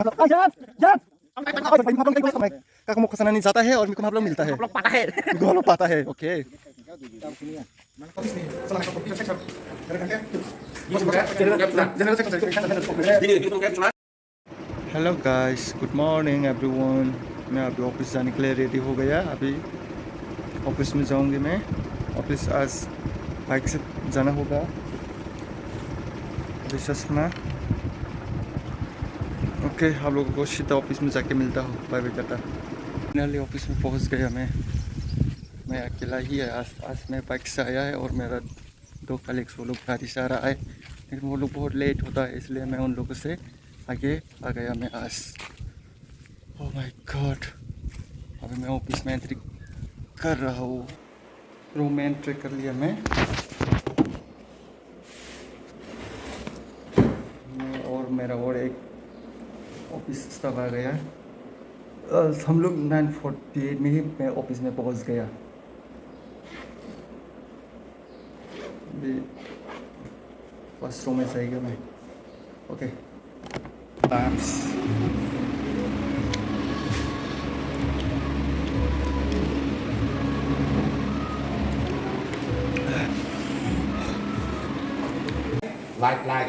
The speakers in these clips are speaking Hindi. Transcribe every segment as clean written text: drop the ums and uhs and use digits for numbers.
Kakak mau kesana nih जाता है और मेरे को लोग मिलता है मेरे को पता है okay hello guys good morning everyone मैं अभी ऑफिस जाने के लिए रेडी हो गया अभी ऑफिस में जाऊंगी मैं ऑफिस आज बाइक से जाना होगा अभी चश्मा ओके आप लोगों को सीधा ऑफिस में जाके मिलता हूँ bye bye tata finally office में पहुँच गया मैं अकेला ही है आज मैं बाइक से आया है और मेरा दो कलीग्स वो लोग गाड़ी से आ रहा है लेकिन वो लोग बहुत लेट होता है इसलिए मैं उन लोगों से आगे आ गया मैं आज ओह माय गॉड अभी मैं ऑफिस में एंट्री कर रहा हूँ रूम में एंट्री कर लिया मैं और मेरा और एक ऑफिस स्टाफ आ गया हम लोग 9:48 में ही मैं ऑफिस में पहुंच गया फर्स्ट रूम में जाएगा मैं okay times Like.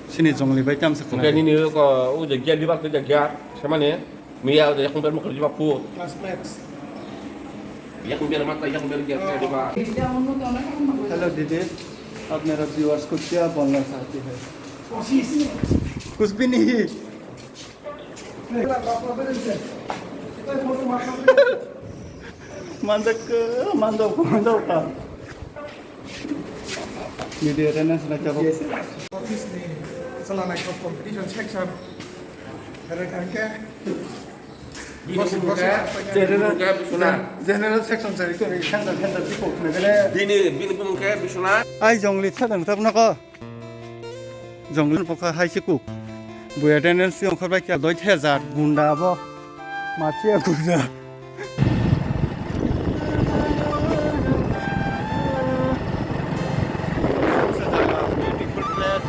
sini jongli baik jam sekarang Mungkin ini kok jagian di waktu jagian sama nih. Mia udah yang benar kerja waktu. Classmates. Yang biar mata yang biar jaga di bawah. Hello दीदी आप मेरा व्यूअर्स को क्या बोलना चाहती है कुछ भी नहीं mandok ka media attendance na क्या Office ni salah nak competition section. Ada kan Ini buka bisunat. general section sari ko handle di ko nagale Bini buka bisunat. ai jongli thadang tab na ka jongli poka hai se ku bu attendance yong khorba kya 2000 gunda bo machia gunda beautiful place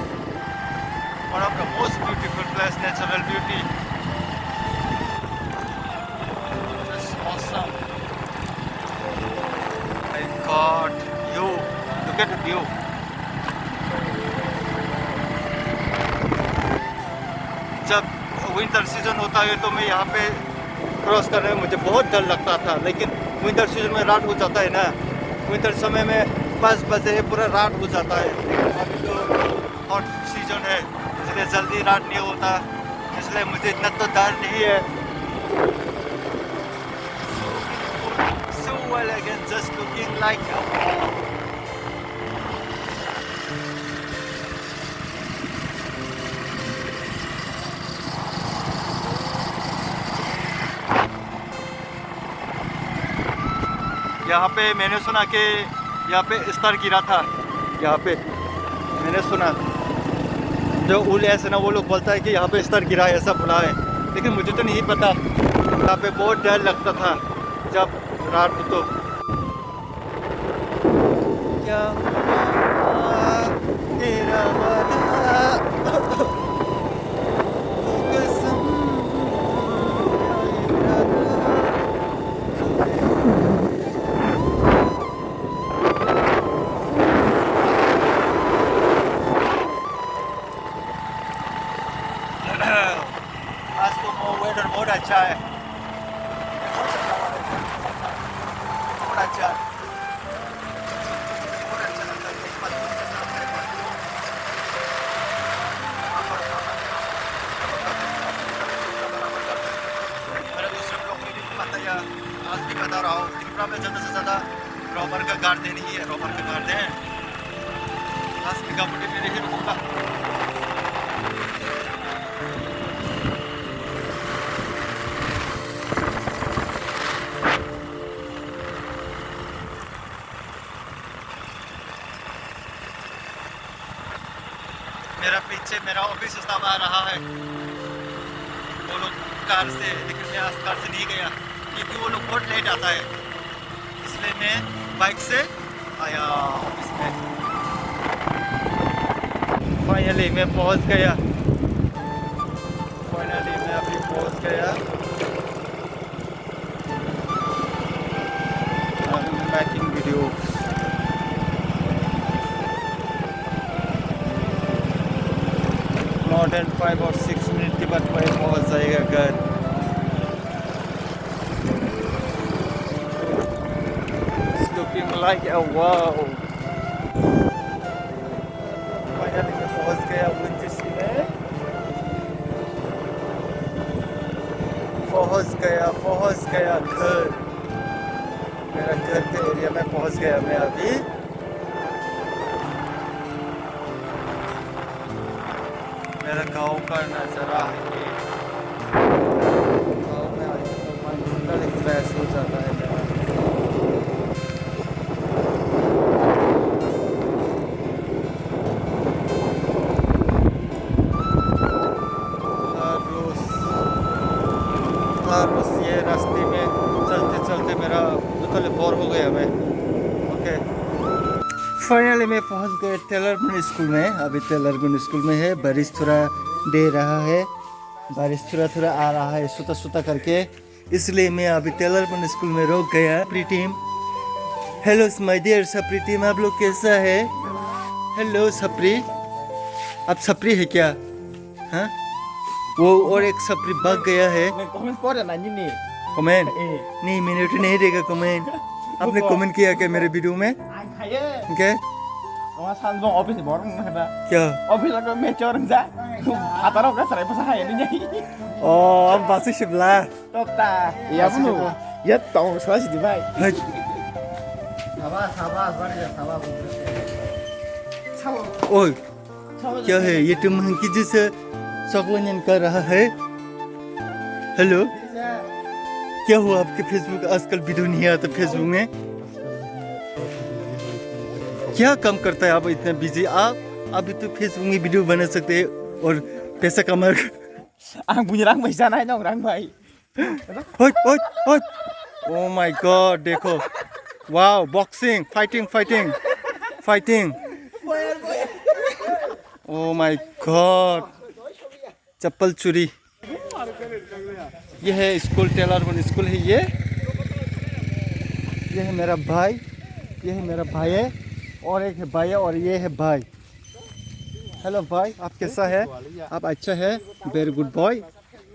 one of the most beautiful place natural beauty that's awesome my god you look at the view जब विंटर सीजन होता है तो मैं यहाँ पे क्रॉस करने में मुझे बहुत डर लगता था लेकिन विंटर सीजन में रात हो जाता है ना विंटर समय में 5 बजे पूरा रात हो जाता है अभी तो हॉट सीजन है इसलिए जल्दी रात नहीं होता इसलिए मुझे इतना तो डर नहीं है so elegant just looking like यहाँ पे मैंने सुना कि यहाँ पे स्तर गिरा था यहाँ पे मैंने सुना जो उल ऐसे ना वो लोग बोलता है कि यहाँ पे स्तर गिरा है ऐसा बोला है लेकिन मुझे तो नहीं पता यहाँ पे बहुत डर लगता था जब रात को तो क्या तेरा आज तो वेदर बहुत अच्छा है बहुत अच्छा मेरा दूसरे ब्लॉग में भी बताया आज भी बता रहा हूँ त्रिपुरा में ज़्यादा से ज़्यादा रॉबर का गार्डन ही है रॉबर का गार्डन आज भी गार्डन में नहीं रुकूंगा मेरा पीछे मेरा ऑफिस स्टाफ आ रहा है वो लोग कार से लेकिन मैं आज कार से नहीं गया क्योंकि वो लोग बहुत लेट आता है इसलिए मैं बाइक से आया ऑफिस में फाइनली मैं पहुंच गया फाइनली फाइनली मैं अभी पहुंच गया। Making video. मोर देन 5 और 6 मिनट के बाद मैं पहुंच जाएगा घर। It's looking like a wow। Finally मैं पहुंच गया UNGC में। पहुंच गया घर। मेरा घर के एरिया में पहुंच गया मैं अभी। मेरा गांव का नज़ारा है ये। गांव में आके तो माइंड टोटली फ्रेश हो जाता है मेरा। हर रोज ये रास्ते में चलते चलते मेरा टोटली बोर हो गया मैं। ओके फाइनली मैं पहुंच गया टेलरबन स्कूल में। अभी टेलरबन स्कूल में है। बारिश थोड़ा दे रहा है। बारिश थोड़ा आ रहा है सुता करके, इसलिए मैं अभी टेलरबन स्कूल में रुक गया। सप्री टीम, हेलो माय डियर सप्री टीम, आप लोग कैसा है? हेलो सप्री, आप सप्री है क्या? हाँ, वो और एक सप्री भाग गया है। कमेंट नहीं, मैंने तो नहीं देखा कमेंट। आपने कमेंट किया क्या मेरे वीडियो में? क्या क्या? अब बात शिमला ओए क्या है ये? तुम मंकी जैसे चॉकलेट कर रहा है। हेलो, क्या हुआ आपके फेसबुक? आजकल वीडियो नहीं आता फेसबुक में। क्या काम करता है आप इतना बिजी? आप अभी तो फेसबुक में वीडियो बना सकते हैं और पैसा कमा। ओह माय गॉड, देखो, wow, boxing, fighting. Oh my god, चप्पल चोरी। ये है स्कूल, टेलरबन स्कूल है ये है मेरा भाई, है और एक है भाई और ये है भाई। हेलो भाई, आप कैसा है? आप अच्छा है? Very good boy,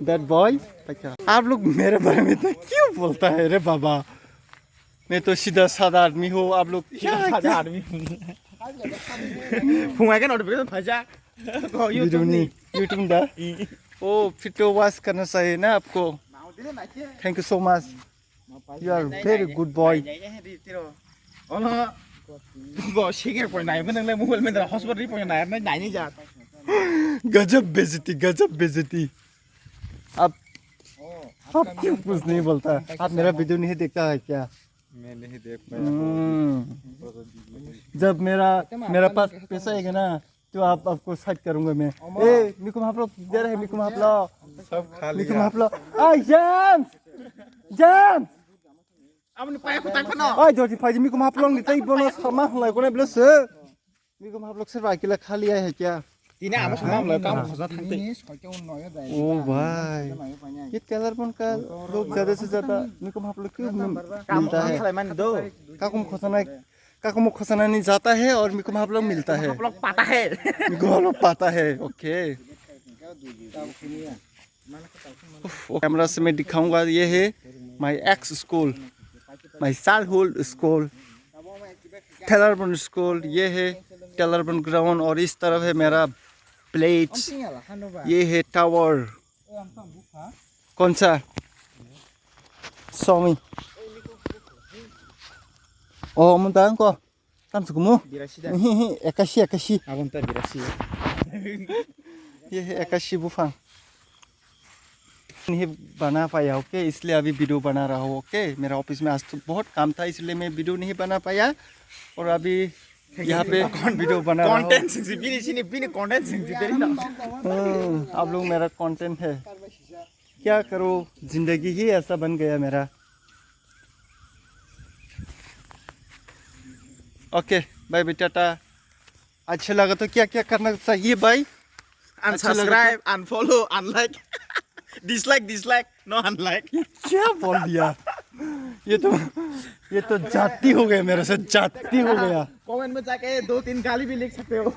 bad boy. अच्छा, आप लोग मेरे बारे में इतना क्यों बोलता है रे बाबा? मैं तो सीधा साधा आदमी हूँ। आप लोग क्या आदमी? यूट्यूब दा। ओ, फिर तो वॉच करना चाहिए ना आपको। Thank you so much, you are very good boy. गजब बेइज्जती। आप क्यों कुछ नहीं बोलता? आप मेरा वीडियो नहीं देखता है क्या? मैं नहीं देख जब मेरा पास पैसा आएगा ना तो आपको साइड करूंगा मैं। ए मिकुम आप लोग दे रहे हैं, मिकुम आप लोग सब खा लिया। मिकुम आप लोग जाम अब नहीं पाया कुत्ता खाना। ओए जोटी फाजी, मिकुम आप लोग नहीं बोनस खमा हलाई कोने ब्लस। मिकुम आप लोग सिर्फ अकेला खा लिया है क्या? तीने आम समाम ल काम खजा थांते। ओ भाई, ये टेलरबन का लोग ज्यादा से ज्यादा मिकुम आप लोग क्यों मिलता है? काकुम खसना नहीं जाता है और मिकुम आप लोग मिलता है। मिकुम आप लोग पाता है। ओके, कैमरा से मैं दिखाऊंगा। ये है my ex school, my childhood school, टेलरबन स्कूल। ये है टेलरबन ग्राउंड और इस तरफ है मेरा प्लेट्स। ये है टावर। कौन सा? सोमी ओ मुंतांग को काम सुकुमु 81 ये है 81 बुफांग। नहीं बना पाया, ओके, इसलिए अभी वीडियो बना रहा हूँ। ओके, मेरा ऑफिस में आज तो बहुत काम था इसलिए मैं वीडियो नहीं बना पाया और अभी यहाँ पे वीडियो बना रहा हूँ। आप लोग मेरा कंटेंट है, क्या करो, जिंदगी ही ऐसा बन गया मेरा। Okay bye bye, tata. अच्छा लगा तो क्या क्या करना चाहिए भाई? Unsubscribe, unfollow, unlike. Dislike no unlike. क्या बोल दिया? ये तो जाती हो गया, मेरे से जाती हो गया। कमेंट में जाके 2-3 गाली भी लिख सकते हो।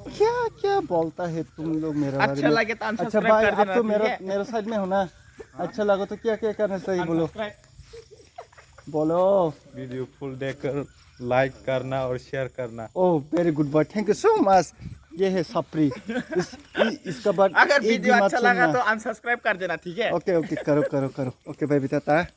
क्या क्या बोलता है तुम लोग मेरे बारे में? अच्छा लगे तो अच्छा unsubscribe भाई, कर अब देना, तो ठीक मेरा है? मेरे साइड में हो ना। अच्छा लगा तो क्या क्या करना चाहिए बोलो बोलो। वीडियो फुल देखकर लाइक करना और शेयर करना। Oh very good boy, thank you so much. ये है सप्री। इसका बाद अगर एक भी वीडियो मत अच्छा लगा सुनना। तो अनसब्सक्राइब कर देना, ठीक है? ओके ओके, करो करो करो। ओके भाई, बताता है।